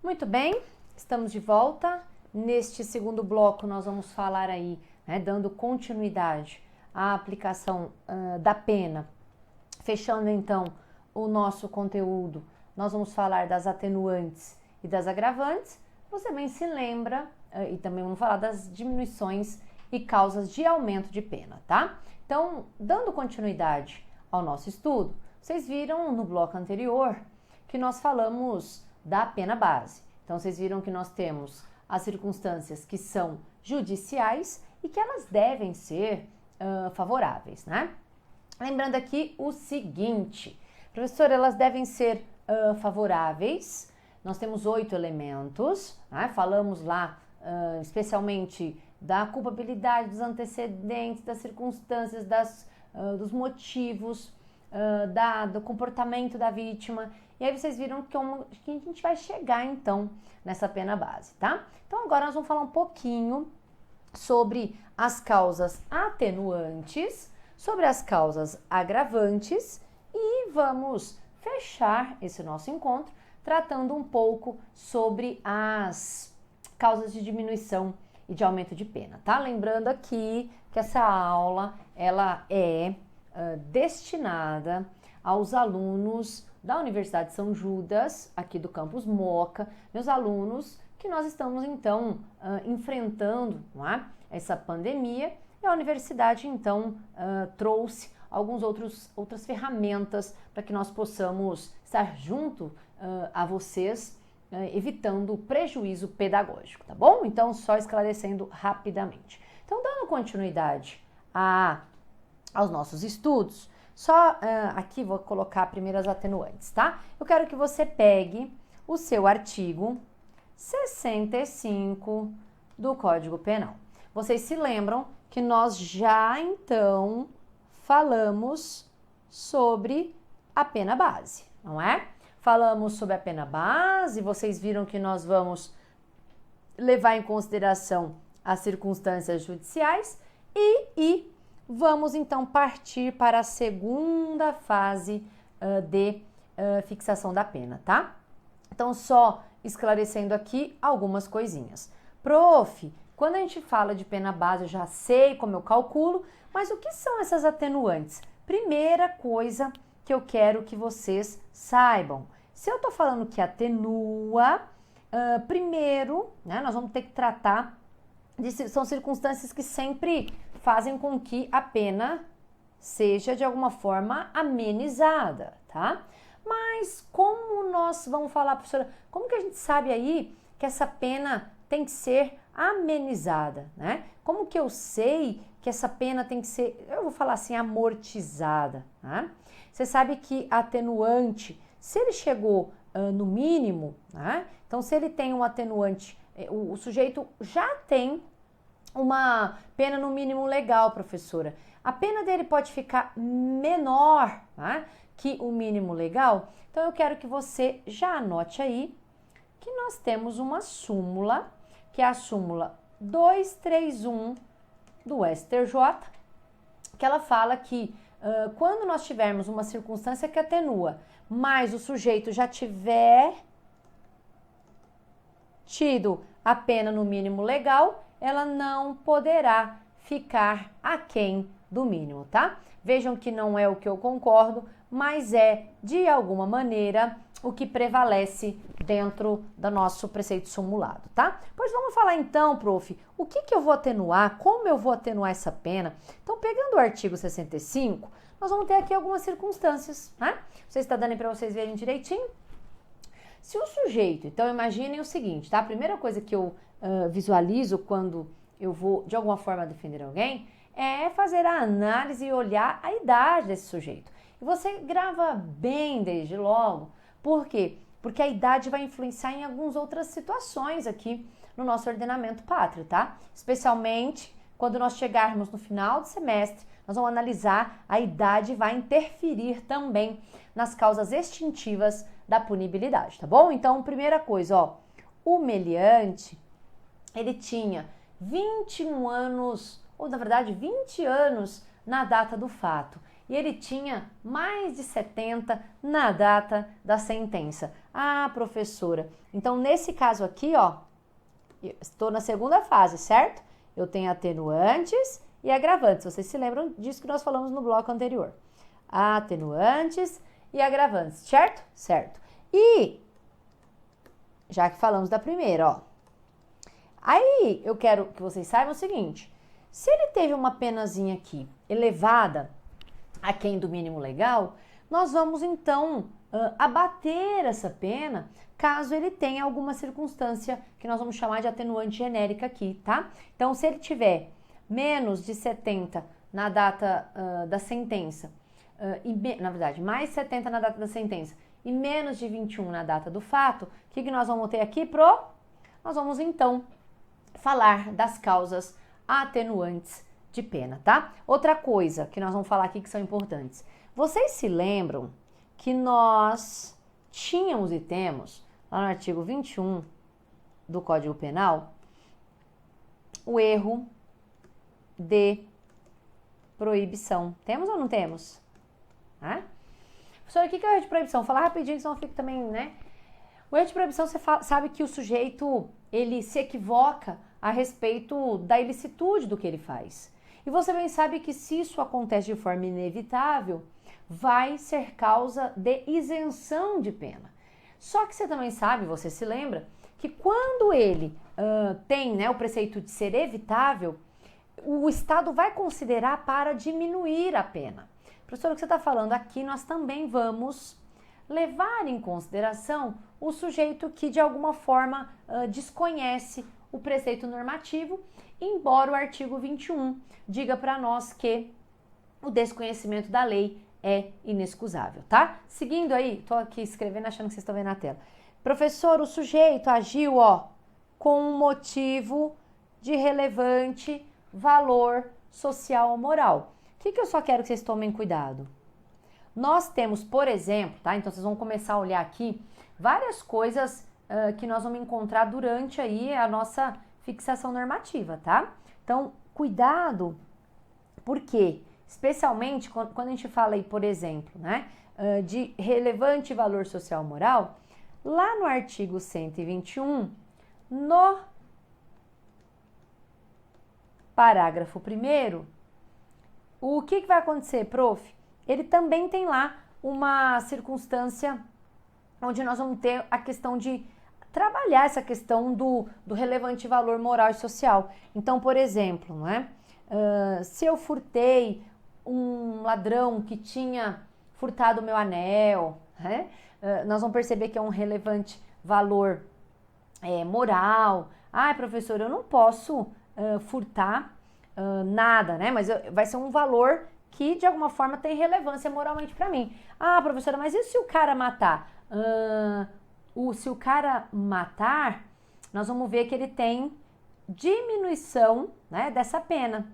Muito bem, estamos de volta. Neste segundo bloco nós vamos falar aí, dando continuidade à aplicação da pena. Fechando então o nosso conteúdo, nós vamos falar das atenuantes e das agravantes. Você bem se lembra, e também vamos falar das diminuições e causas de aumento de pena, tá? Então, dando continuidade ao nosso estudo, vocês viram no bloco anterior que nós falamos da pena base. Então, vocês viram que nós temos as circunstâncias que são judiciais e que elas devem ser favoráveis, né? Lembrando aqui o seguinte, professora, elas devem ser favoráveis. Nós temos 8 elementos, né? Falamos lá especialmente da culpabilidade, dos antecedentes, das circunstâncias, dos motivos, do comportamento da vítima. E aí vocês viram que a gente vai chegar então nessa pena base, tá? Então agora nós vamos falar um pouquinho sobre as causas atenuantes, sobre as causas agravantes e vamos fechar esse nosso encontro tratando um pouco sobre as causas de diminuição e de aumento de pena, tá? Lembrando aqui que essa aula ela é destinada aos alunos da Universidade de São Judas, aqui do campus Moca, meus alunos que nós estamos então enfrentando, não é? Essa pandemia, e a universidade então trouxe outras ferramentas para que nós possamos estar junto a vocês, evitando o prejuízo pedagógico, tá bom? Então, só esclarecendo rapidamente. Então, dando continuidade aos nossos estudos, só aqui vou colocar primeiro as atenuantes, tá? Eu quero que você pegue o seu artigo 65 do Código Penal. Vocês se lembram que nós já então falamos sobre a pena base, não é? Falamos sobre a pena base, vocês viram que nós vamos levar em consideração as circunstâncias judiciais e vamos então partir para a segunda fase de fixação da pena, tá? Então, só esclarecendo aqui algumas coisinhas. Prof, quando a gente fala de pena base, eu já sei como eu calculo, mas o que são essas atenuantes? Primeira coisa que eu quero que vocês saibam. Se eu tô falando que atenua, primeiro, né, nós vamos ter que tratar são circunstâncias que sempre fazem com que a pena seja de alguma forma amenizada, tá? Mas como nós vamos falar, professora, como que a gente sabe aí que essa pena tem que ser amenizada, né? Como que eu sei que essa pena tem que ser, eu vou falar assim, amortizada, né? Você sabe que atenuante, se ele chegou no mínimo, né? Então se ele tem um atenuante, o sujeito já tem uma pena no mínimo legal, professora. A pena dele pode ficar menor, né, que o mínimo legal. Então eu quero que você já anote aí que nós temos uma súmula, que é a súmula 231 do STJ, que ela fala que quando nós tivermos uma circunstância que atenua, mas o sujeito já tiver tido a pena no mínimo legal, ela não poderá ficar aquém do mínimo, tá? Vejam que não é o que eu concordo, mas é, de alguma maneira, o que prevalece dentro do nosso preceito sumulado, tá? Pois vamos falar então, prof, o que eu vou atenuar, como eu vou atenuar essa pena? Então, pegando o artigo 65, nós vamos ter aqui algumas circunstâncias, né? Você está dando aí para vocês verem direitinho? Se o sujeito, então imaginem o seguinte, tá? A primeira coisa que eu visualizo quando eu vou, de alguma forma, defender alguém, é fazer a análise e olhar a idade desse sujeito. E você grava bem desde logo. Por quê? Porque a idade vai influenciar em algumas outras situações aqui no nosso ordenamento pátrio, tá? Especialmente quando nós chegarmos no final do semestre, nós vamos analisar a idade e vai interferir também nas causas extintivas da punibilidade, tá bom? Então, primeira coisa, ó, o meliante, ele tinha 21 anos, ou na verdade 20 anos na data do fato. e ele tinha mais de 70 na data da sentença. Ah, professora, então nesse caso aqui, ó, estou na segunda fase, certo? Eu tenho atenuantes e agravantes. Vocês se lembram disso que nós falamos no bloco anterior? Atenuantes e agravantes, certo? Certo. E, já que falamos da primeira, ó, aí eu quero que vocês saibam o seguinte, se ele teve uma penazinha aqui elevada aquém do mínimo legal, nós vamos então abater essa pena caso ele tenha alguma circunstância que nós vamos chamar de atenuante genérica aqui, tá? Então, se ele tiver menos de 70 na data da sentença, na verdade, mais 70 na data da sentença e menos de 21 na data do fato, o que nós vamos ter aqui, Nós vamos então falar das causas atenuantes de pena, tá? Outra coisa que nós vamos falar aqui que são importantes. Vocês se lembram que nós tínhamos e temos, lá no artigo 21 do Código Penal, o erro de proibição. Temos ou não temos? Professor, o que é o erro de proibição? Vou falar rapidinho, senão eu fico também, né? O erro de proibição, você sabe que o sujeito, ele se equivoca a respeito da ilicitude do que ele faz. E você bem sabe que se isso acontece de forma inevitável, vai ser causa de isenção de pena. Só que você também sabe, você se lembra, que quando ele tem, né, o preceito de ser evitável, o Estado vai considerar para diminuir a pena. Professor, o que você está falando aqui, nós também vamos levar em consideração o sujeito que de alguma forma desconhece o preceito normativo, embora o artigo 21 diga para nós que o desconhecimento da lei é inexcusável, tá? Seguindo aí, tô aqui escrevendo achando que vocês estão vendo na tela. Professor, o sujeito agiu, ó, com um motivo de relevante valor social ou moral. O que eu só quero que vocês tomem cuidado? Nós temos, por exemplo, tá? Então vocês vão começar a olhar aqui várias coisas que nós vamos encontrar durante aí a nossa fixação normativa, tá? Então, cuidado, porque especialmente quando a gente fala aí, por exemplo, né, de relevante valor social ou moral, lá no artigo 121, no parágrafo 1º, o que vai acontecer, prof? Ele também tem lá uma circunstância onde nós vamos ter a questão de trabalhar essa questão do relevante valor moral e social. Então, por exemplo, né, se eu furtei um ladrão que tinha furtado o meu anel, né, nós vamos perceber que é um relevante valor moral. Ah, professor, eu não posso furtar nada, né? Mas vai ser um valor que de alguma forma tem relevância moralmente para mim. Ah, professora, mas e se o cara matar? Se o cara matar, nós vamos ver que ele tem diminuição, né, dessa pena.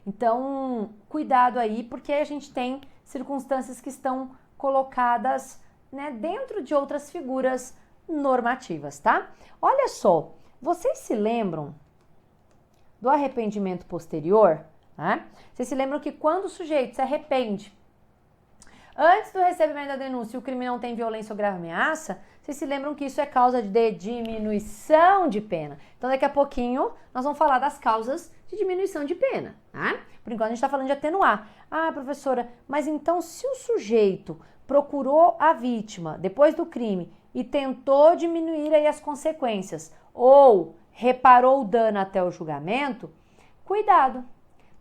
Então, cuidado aí, porque a gente tem circunstâncias que estão colocadas, né, dentro de outras figuras normativas, tá? Olha só, vocês se lembram do arrependimento posterior? Né? Vocês se lembram que quando o sujeito se arrepende antes do recebimento da denúncia e o crime não tem violência ou grave ameaça, vocês se lembram que isso é causa de diminuição de pena. Então, daqui a pouquinho, nós vamos falar das causas de diminuição de pena. Tá? Por enquanto, a gente está falando de atenuar. Ah, professora, mas então se o sujeito procurou a vítima depois do crime e tentou diminuir aí as consequências ou reparou o dano até o julgamento, cuidado,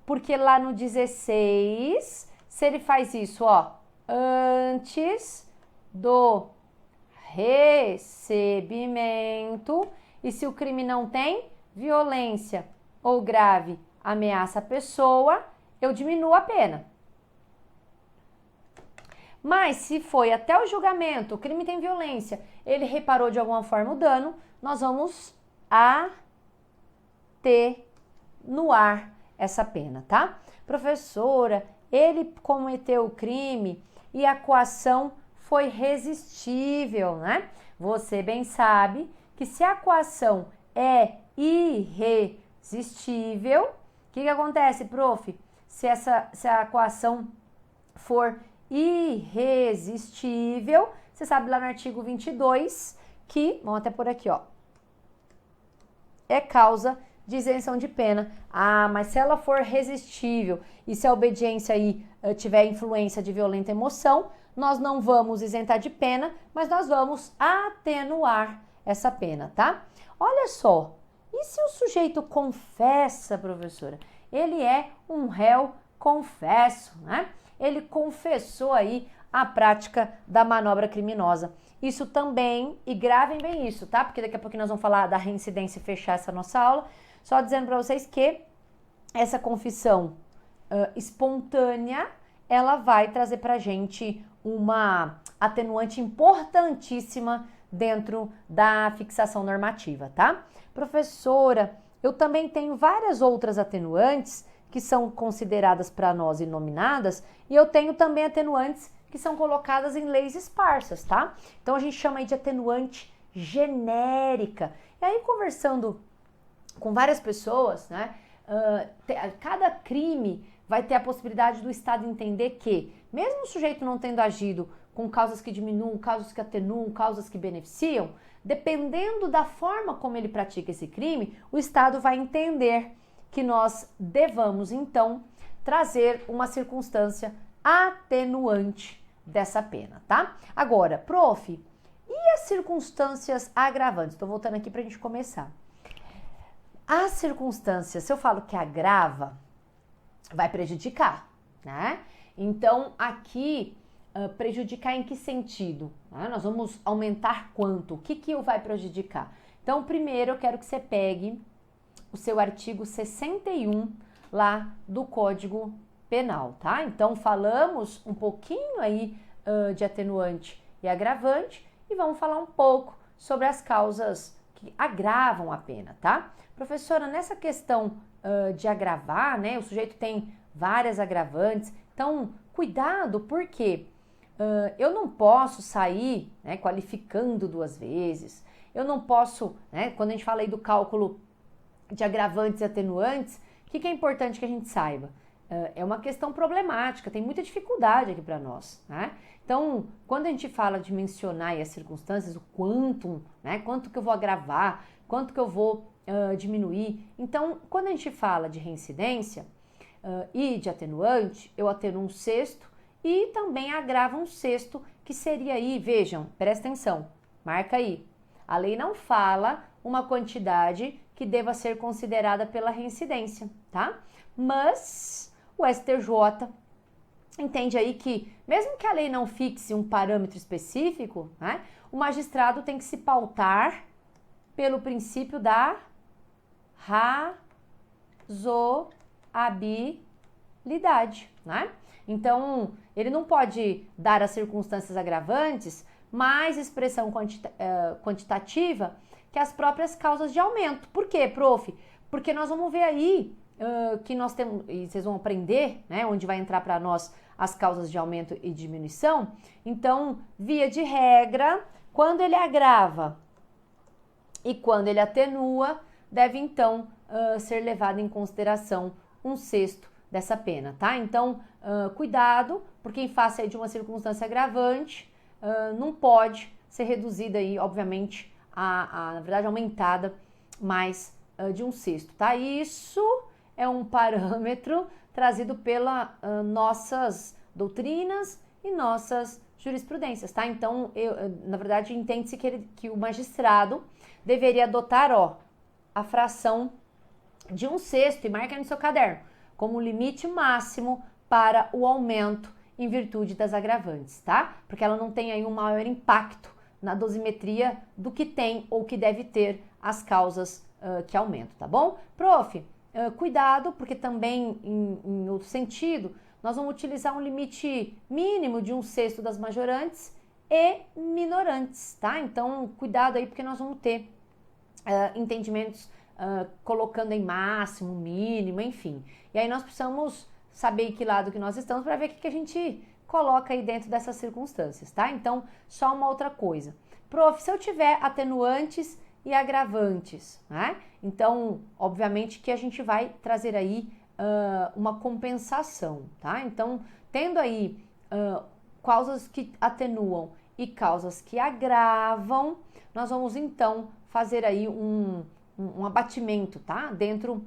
porque lá no 16, se ele faz isso, ó, antes do recebimento, e se o crime não tem violência ou grave ameaça à pessoa, eu diminuo a pena. Mas se foi até o julgamento, o crime tem violência, ele reparou de alguma forma o dano, nós vamos atenuar essa pena, tá? Professora, ele cometeu o crime e a coação foi resistível, né? Você bem sabe que se a coação é irresistível, o que acontece, prof? Se a coação for irresistível, você sabe lá no artigo 22 que, vamos até por aqui, ó, é causa de isenção de pena. Ah, mas se ela for resistível e se a obediência aí tiver influência de violenta emoção, nós não vamos isentar de pena, mas nós vamos atenuar essa pena, tá? Olha só, e se o sujeito confessa, professora? Ele é um réu confesso, né? Ele confessou aí a prática da manobra criminosa. Isso também, e gravem bem isso, tá? Porque daqui a pouco nós vamos falar da reincidência e fechar essa nossa aula. Só dizendo para vocês que essa confissão espontânea, ela vai trazer pra gente uma atenuante importantíssima dentro da fixação normativa, tá? Professora, eu também tenho várias outras atenuantes que são consideradas para nós inominadas e eu tenho também atenuantes que são colocadas em leis esparsas, tá? Então a gente chama aí de atenuante genérica. E aí conversando com várias pessoas, né? Cada crime vai ter a possibilidade do Estado entender que, mesmo o sujeito não tendo agido com causas que diminuam, causas que atenuam, causas que beneficiam, dependendo da forma como ele pratica esse crime, o Estado vai entender que nós devamos, então, trazer uma circunstância atenuante dessa pena, tá? Agora, prof, e as circunstâncias agravantes? Estou voltando aqui para a gente começar. As circunstâncias, se eu falo que agrava, vai prejudicar, né? Então, aqui, prejudicar em que sentido? Nós vamos aumentar quanto? O que vai prejudicar? Então, primeiro, eu quero que você pegue o seu artigo 61 lá do Código Penal, tá? Então, falamos um pouquinho aí de atenuante e agravante e vamos falar um pouco sobre as causas que agravam a pena, tá? Professora, nessa questão de agravar, né? O sujeito tem várias agravantes, então cuidado, porque eu não posso sair, né, qualificando duas vezes, eu não posso, né, quando a gente fala aí do cálculo de agravantes e atenuantes, o que é importante que a gente saiba? É uma questão problemática, tem muita dificuldade aqui para nós, né? Então, quando a gente fala de mencionar aí as circunstâncias, o quantum, né, quanto que eu vou agravar, quanto que eu vou diminuir. Então, quando a gente fala de reincidência e de atenuante, eu atenuo um sexto e também agravo um sexto, que seria aí, vejam, presta atenção, marca aí. A lei não fala uma quantidade que deva ser considerada pela reincidência, tá? Mas o STJ entende aí que, mesmo que a lei não fixe um parâmetro específico, né, o magistrado tem que se pautar pelo princípio da razoabilidade, né? Então, ele não pode dar as circunstâncias agravantes mais expressão quantitativa que as próprias causas de aumento. Por quê, prof? Porque nós vamos ver aí que nós temos, e vocês vão aprender, né, onde vai entrar para nós as causas de aumento e diminuição. Então, via de regra, quando ele agrava e quando ele atenua, deve então ser levado em consideração um sexto dessa pena, tá? Então, cuidado, porque em face aí de uma circunstância agravante, não pode ser reduzida aí, obviamente, na verdade, aumentada mais de um sexto, tá? Isso é um parâmetro trazido pelas nossas doutrinas e nossas jurisprudências, tá? Então, na verdade, entende-se que o magistrado deveria adotar, a fração de um sexto, e marca no seu caderno, como limite máximo para o aumento em virtude das agravantes, tá? Porque ela não tem aí um maior impacto na dosimetria do que tem ou que deve ter as causas que aumentam, tá bom? Prof, cuidado, porque também, em outro sentido, nós vamos utilizar um limite mínimo de um sexto das majorantes e minorantes, tá? Então, cuidado aí, porque nós vamos ter entendimentos colocando em máximo, mínimo, enfim. E aí nós precisamos saber em que lado que nós estamos para ver o que a gente coloca aí dentro dessas circunstâncias, tá? Então, só uma outra coisa. Prof, se eu tiver atenuantes e agravantes, né? Então, obviamente que a gente vai trazer aí uma compensação, tá? Então, tendo aí causas que atenuam e causas que agravam, nós vamos então fazer aí um abatimento, tá? Dentro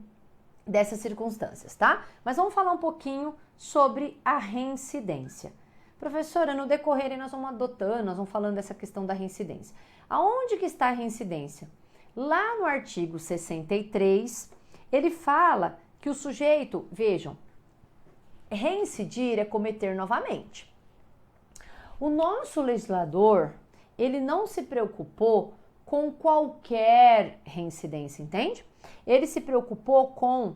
dessas circunstâncias, tá? Mas vamos falar um pouquinho sobre a reincidência. Professora, no decorrer nós vamos adotando, nós vamos falando dessa questão da reincidência. Aonde que está a reincidência? Lá no artigo 63, ele fala que o sujeito, vejam, reincidir é cometer novamente. O nosso legislador, ele não se preocupou com qualquer reincidência, entende? Ele se preocupou com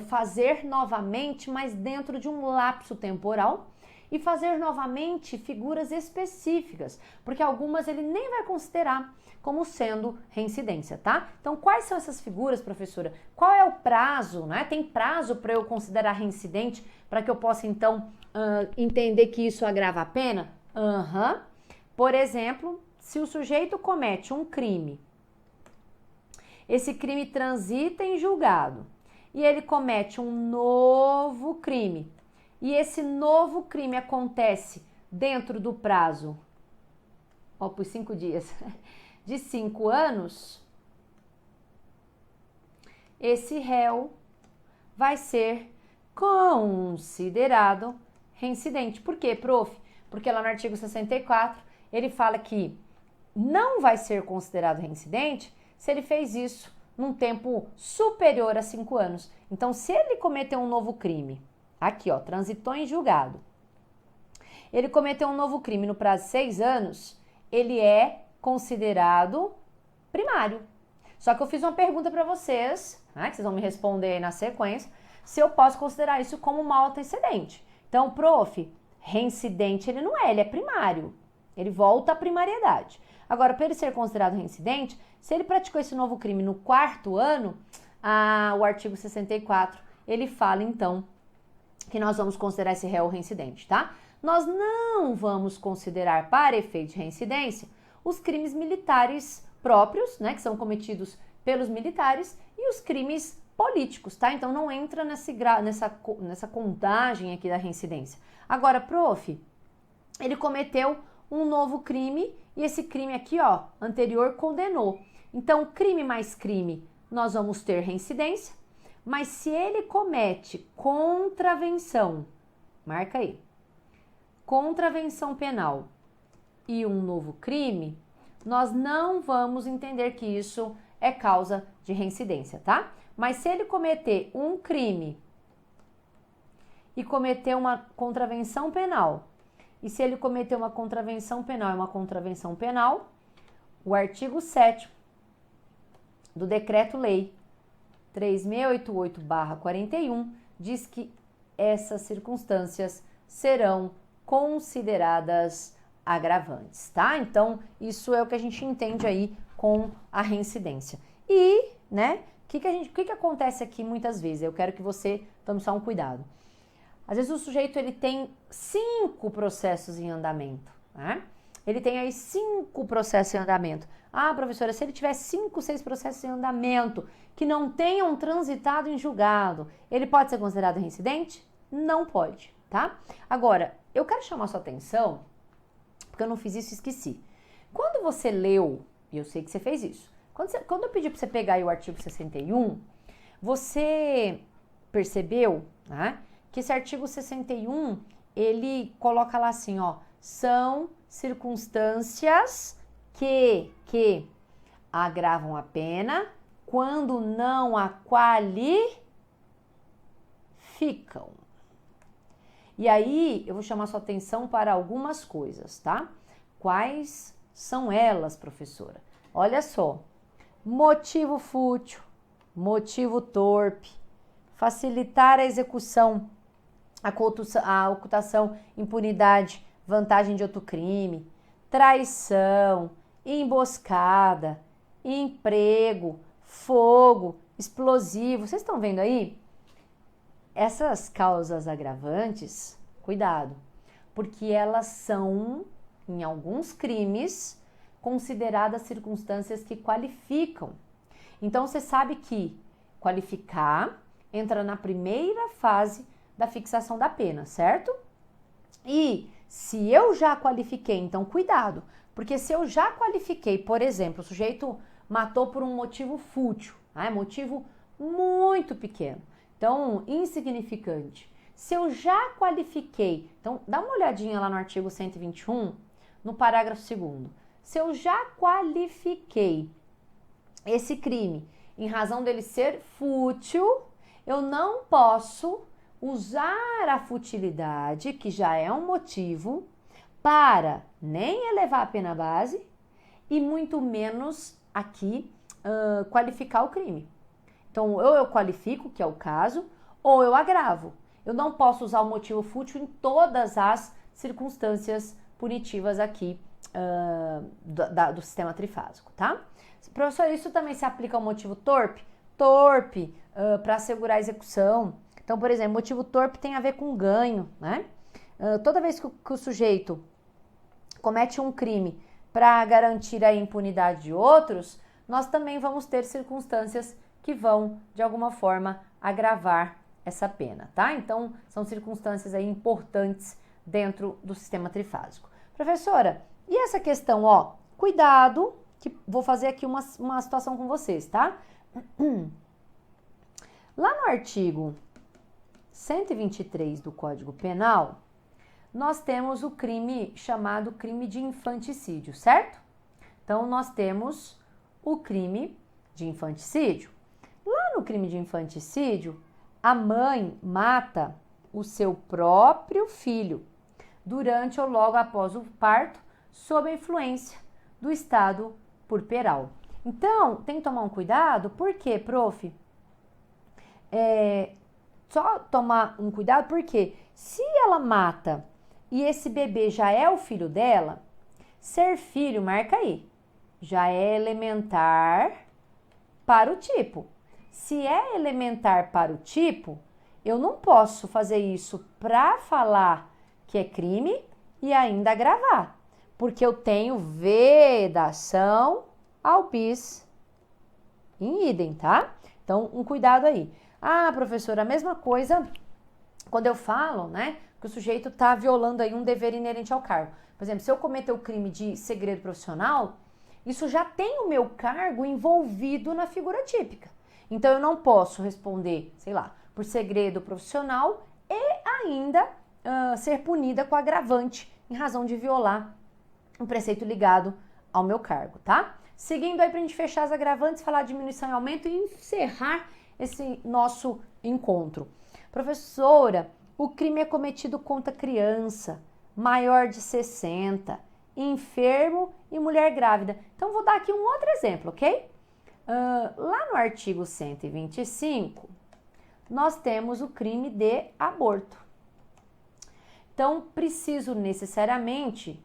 fazer novamente, mas dentro de um lapso temporal, e fazer novamente figuras específicas, porque algumas ele nem vai considerar como sendo reincidência, tá? Então, quais são essas figuras, professora? Qual é o prazo, né? Tem prazo para eu considerar reincidente, para que eu possa, então, entender que isso agrava a pena? Por exemplo, se o sujeito comete um crime, esse crime transita em julgado, e ele comete um novo crime, e esse novo crime acontece dentro do prazo, por 5 dias, de 5 anos, esse réu vai ser considerado reincidente. Por quê, prof? Porque lá no artigo 64, ele fala que não vai ser considerado reincidente se ele fez isso num tempo superior a 5 anos. Então, se ele cometeu um novo crime, aqui ó, transitou em julgado, ele cometeu um novo crime no prazo de 6 anos, ele é considerado primário. Só que eu fiz uma pergunta para vocês, né, que vocês vão me responder aí na sequência, se eu posso considerar isso como um mau antecedente. Então, prof, reincidente ele não é, ele é primário. Ele volta à primariedade. Agora, para ele ser considerado reincidente, se ele praticou esse novo crime no 4º ano, o artigo 64, ele fala, então, que nós vamos considerar esse réu reincidente, tá? Nós não vamos considerar, para efeito de reincidência, os crimes militares próprios, né, que são cometidos pelos militares, e os crimes políticos, tá? Então, não entra nessa contagem aqui da reincidência. Agora, prof, ele cometeu um novo crime e esse crime aqui, ó, anterior condenou. Então, crime mais crime, nós vamos ter reincidência, mas se ele comete contravenção, marca aí, contravenção penal e um novo crime, nós não vamos entender que isso é causa de reincidência, tá? Mas se ele cometer um crime e cometer uma contravenção penal, e se ele cometer uma contravenção penal e uma contravenção penal, o artigo 7º do Decreto-Lei 3688/41 diz que essas circunstâncias serão consideradas agravantes, tá? Então, isso é o que a gente entende aí com a reincidência. E, né, o que acontece aqui muitas vezes? Eu quero que você tome só um cuidado. Às vezes o sujeito ele tem 5 processos em andamento, né? Ele tem aí 5 processos em andamento. Ah, professora, se ele tiver 5, 6 processos em andamento que não tenham transitado em julgado, ele pode ser considerado reincidente? Não pode, tá? Agora, eu quero chamar sua atenção, porque eu não fiz isso e esqueci. Quando você leu, e eu sei que você fez isso, quando eu pedi para você pegar aí o artigo 61, você percebeu, né, que esse artigo 61, ele coloca lá assim, ó, são circunstâncias que agravam a pena quando não a qualificam. E aí, eu vou chamar sua atenção para algumas coisas, tá? Quais são elas, professora? Olha só, motivo fútil, motivo torpe, facilitar a execução, a ocultação, impunidade, vantagem de outro crime, traição, emboscada, emprego, fogo, explosivo. Vocês estão vendo aí? Essas causas agravantes, cuidado, porque elas são, em alguns crimes, consideradas circunstâncias que qualificam. Então, você sabe que qualificar entra na primeira fase da fixação da pena, certo? E se eu já qualifiquei, então cuidado, porque se eu já qualifiquei, por exemplo, o sujeito matou por um motivo fútil, né? Motivo muito pequeno, então insignificante. Se eu já qualifiquei, então dá uma olhadinha lá no artigo 121, no parágrafo 2º. Se eu já qualifiquei esse crime em razão dele ser fútil, eu não posso usar a futilidade, que já é um motivo, para nem elevar a pena base e muito menos aqui qualificar o crime. Então, ou eu qualifico, que é o caso, ou eu agravo. Eu não posso usar o motivo fútil em todas as circunstâncias punitivas aqui do sistema trifásico, tá? Professor, isso também se aplica ao motivo torpe? Torpe, para assegurar a execução. Então, por exemplo, motivo torpe tem a ver com ganho, né? Toda vez que o sujeito comete um crime para garantir a impunidade de outros, nós também vamos ter circunstâncias que vão, de alguma forma, agravar essa pena, tá? Então, são circunstâncias aí importantes dentro do sistema trifásico. Professora, e essa questão, ó, cuidado, que vou fazer aqui uma situação com vocês, tá? Lá no artigo 123 do Código Penal, nós temos o crime chamado crime de infanticídio, certo? Então, nós temos o crime de infanticídio. Lá no crime de infanticídio, a mãe mata o seu próprio filho durante ou logo após o parto, sob a influência do estado puerperal. Então, tem que tomar um cuidado, por quê, prof? Só tomar um cuidado porque se ela mata e esse bebê já é o filho dela, ser filho, marca aí, já é elementar para o tipo. Se é elementar para o tipo, eu não posso fazer isso para falar que é crime e ainda agravar, porque eu tenho vedação ao bis in idem, tá? Então, um cuidado aí. Ah, professora, a mesma coisa quando eu falo, né, que o sujeito está violando aí um dever inerente ao cargo. Por exemplo, se eu cometer o crime de segredo profissional, isso já tem o meu cargo envolvido na figura típica. Então, eu não posso responder, sei lá, por segredo profissional e ainda ser punida com agravante em razão de violar um preceito ligado ao meu cargo, tá? Seguindo aí pra gente fechar as agravantes, falar diminuição e aumento e encerrar esse nosso encontro. Professora, o crime é cometido contra criança, maior de 60, enfermo e mulher grávida. Então, vou dar aqui um outro exemplo, ok? Lá no artigo 125, nós temos o crime de aborto. Então, preciso necessariamente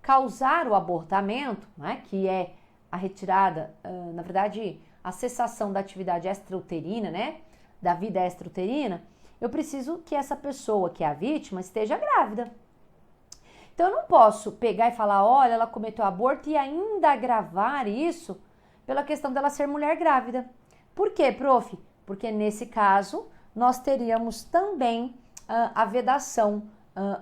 causar o abortamento, né, que é a retirada, na verdade, a cessação da atividade extrauterina, né, da vida extrauterina, eu preciso que essa pessoa, que é a vítima, esteja grávida. Então, eu não posso pegar e falar, olha, ela cometeu aborto e ainda agravar isso pela questão dela ser mulher grávida. Por quê, prof? Porque nesse caso, nós teríamos também a vedação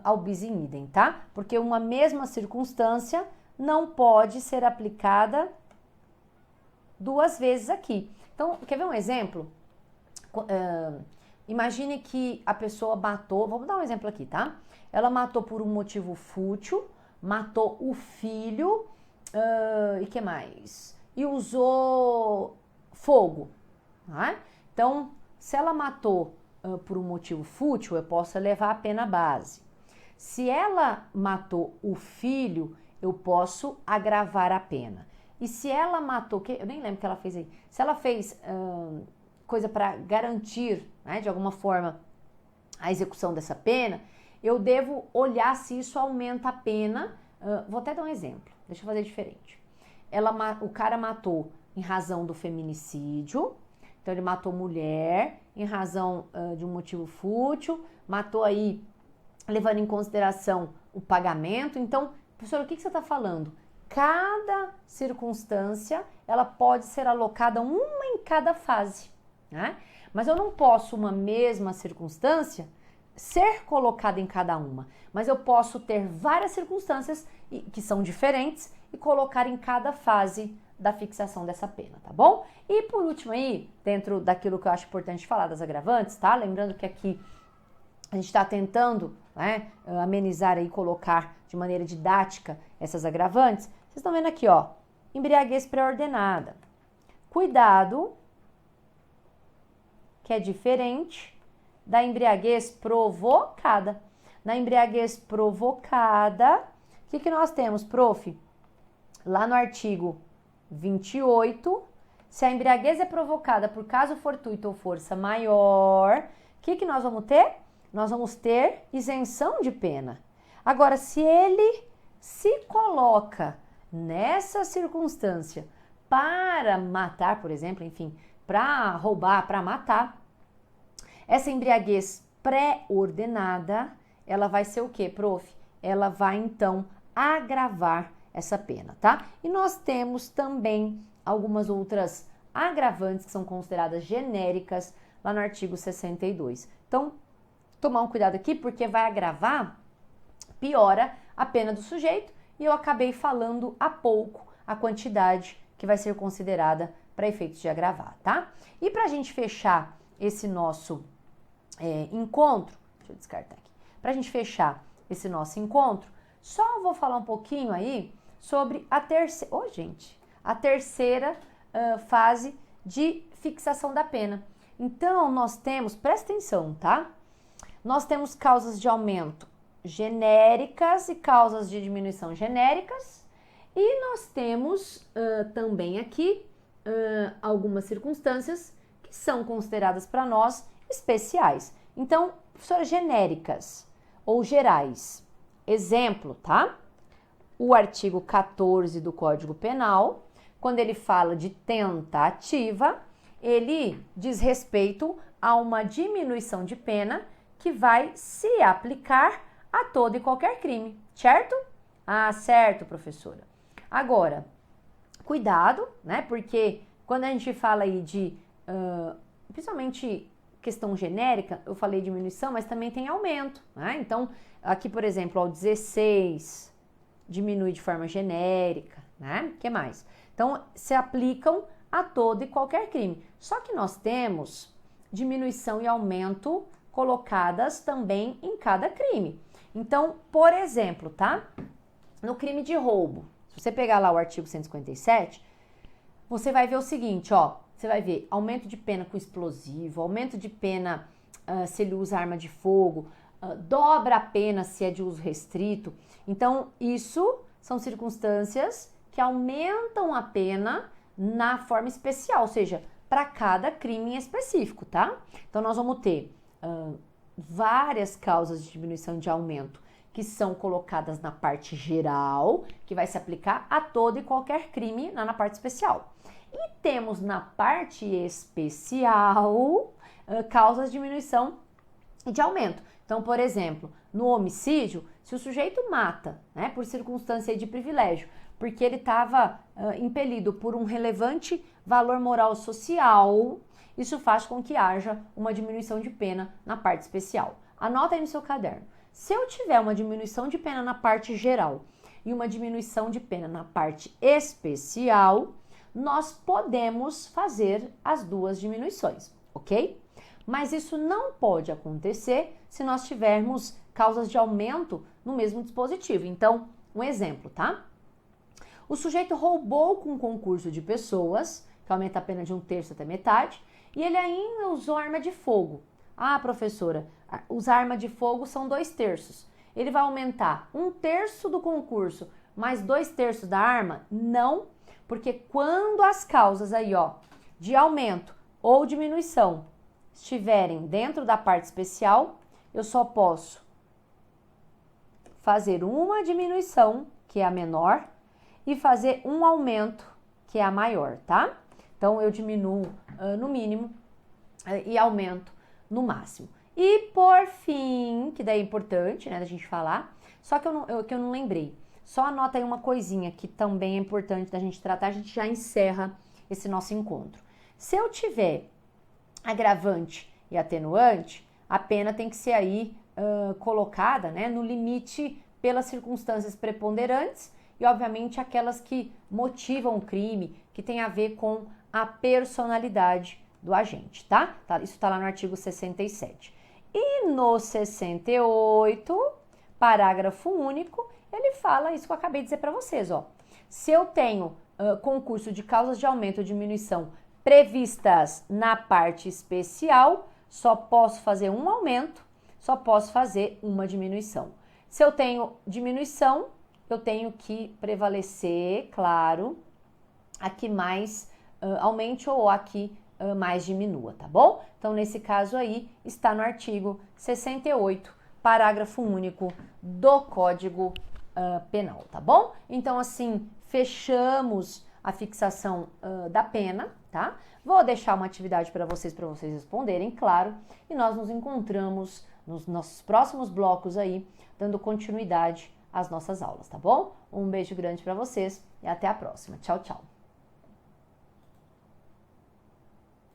ao bis in idem, tá? Porque uma mesma circunstância não pode ser aplicada duas vezes aqui. Então, quer ver um exemplo? Imagine que a pessoa matou, vamos dar um exemplo aqui, tá? Ela matou por um motivo fútil, matou o filho, e que mais? E usou fogo, tá? Então, se ela matou por um motivo fútil, eu posso elevar a pena base. Se ela matou o filho, eu posso agravar a pena. E se ela matou, eu nem lembro o que ela fez aí, se ela fez coisa para garantir, né, de alguma forma, a execução dessa pena, eu devo olhar se isso aumenta a pena. Vou até dar um exemplo, deixa eu fazer diferente. O cara matou em razão do feminicídio, então ele matou mulher em razão de um motivo fútil, matou aí levando em consideração o pagamento. Então, professor, o que você está falando? Cada circunstância, ela pode ser alocada uma em cada fase, né? Mas eu não posso, uma mesma circunstância, ser colocada em cada uma, mas eu posso ter várias circunstâncias que são diferentes e colocar em cada fase da fixação dessa pena, tá bom? E por último aí, dentro daquilo que eu acho importante falar das agravantes, tá? Lembrando que aqui a gente está tentando, né, amenizar e colocar de maneira didática essas agravantes. Vocês estão vendo aqui, ó, embriaguez pré-ordenada. Cuidado, que é diferente da embriaguez provocada. Na embriaguez provocada, o que nós temos, prof? Lá no artigo 28, se a embriaguez é provocada por caso fortuito ou força maior, o que nós vamos ter? Nós vamos ter isenção de pena. Agora, se ele se coloca nessa circunstância para matar, por exemplo, enfim, para roubar, para matar, essa embriaguez pré-ordenada, ela vai ser o quê, prof? Ela vai, então, agravar essa pena, tá? E nós temos também algumas outras agravantes que são consideradas genéricas lá no artigo 62. Então, tomar um cuidado aqui, porque vai agravar, piora a pena do sujeito, e eu acabei falando há pouco a quantidade que vai ser considerada para efeitos de agravar, tá? E para a gente fechar esse nosso encontro, deixa eu descartar aqui, para a gente fechar esse nosso encontro, só vou falar um pouquinho aí sobre a terceira, a terceira fase de fixação da pena. Então, nós temos, presta atenção, tá? Nós temos causas de aumento genéricas e causas de diminuição genéricas, e nós temos também aqui algumas circunstâncias que são consideradas para nós especiais. Então, professora, genéricas ou gerais. Exemplo, tá? O artigo 14 do Código Penal, quando ele fala de tentativa, ele diz respeito a uma diminuição de pena que vai se aplicar a todo e qualquer crime, certo? Ah, certo, professora. Agora, cuidado, né? Porque quando a gente fala aí de, principalmente questão genérica, eu falei diminuição, mas também tem aumento, né? Então, aqui, por exemplo, o 16 diminui de forma genérica, né? O que mais? Então, se aplicam a todo e qualquer crime. Só que nós temos diminuição e aumento colocadas também em cada crime. Então, por exemplo, tá? No crime de roubo, se você pegar lá o artigo 157, você vai ver o seguinte, ó, você vai ver aumento de pena com explosivo, aumento de pena se ele usa arma de fogo, dobra a pena se é de uso restrito. Então, isso são circunstâncias que aumentam a pena na forma especial, ou seja, para cada crime em específico, tá? Então, nós vamos ter várias causas de diminuição e de aumento que são colocadas na parte geral, que vai se aplicar a todo e qualquer crime na parte especial. E temos na parte especial causas de diminuição e de aumento. Então, por exemplo, no homicídio, se o sujeito mata, né, por circunstância de privilégio, porque ele estava impelido por um relevante valor moral social, isso faz com que haja uma diminuição de pena na parte especial. Anota aí no seu caderno. Se eu tiver uma diminuição de pena na parte geral e uma diminuição de pena na parte especial, nós podemos fazer as duas diminuições, ok? Mas isso não pode acontecer se nós tivermos causas de aumento no mesmo dispositivo. Então, um exemplo, tá? O sujeito roubou com concurso de pessoas, que aumenta a pena de 1/3 até metade, e ele ainda usou arma de fogo. Ah, professora, usar arma de fogo são 2/3. Ele vai aumentar 1/3 do concurso mais 2/3 da arma? Não, porque quando as causas aí, ó, de aumento ou diminuição estiverem dentro da parte especial, eu só posso fazer uma diminuição, que é a menor, e fazer um aumento, que é a maior, tá? Então, eu diminuo no mínimo e aumento no máximo. E, por fim, que daí é importante, né, da gente falar, só que eu não lembrei. Só anota aí uma coisinha que também é importante da gente tratar, a gente já encerra esse nosso encontro. Se eu tiver agravante e atenuante, a pena tem que ser aí colocada, né, no limite pelas circunstâncias preponderantes e, obviamente, aquelas que motivam o crime, que tem a ver com a personalidade do agente, tá? Isso está lá no artigo 67. E no 68, parágrafo único, ele fala isso que eu acabei de dizer para vocês, ó. Se eu tenho concurso de causas de aumento ou diminuição previstas na parte especial, só posso fazer um aumento, só posso fazer uma diminuição. Se eu tenho diminuição, eu tenho que prevalecer, claro, a que mais aumente ou a que mais diminua, tá bom? Então, nesse caso aí, está no artigo 68, parágrafo único do Código Penal, tá bom? Então, assim, fechamos a fixação da pena, tá? Vou deixar uma atividade para vocês responderem, claro, e nós nos encontramos nos nossos próximos blocos aí, dando continuidade às nossas aulas, tá bom? Um beijo grande para vocês e até a próxima. Tchau, tchau.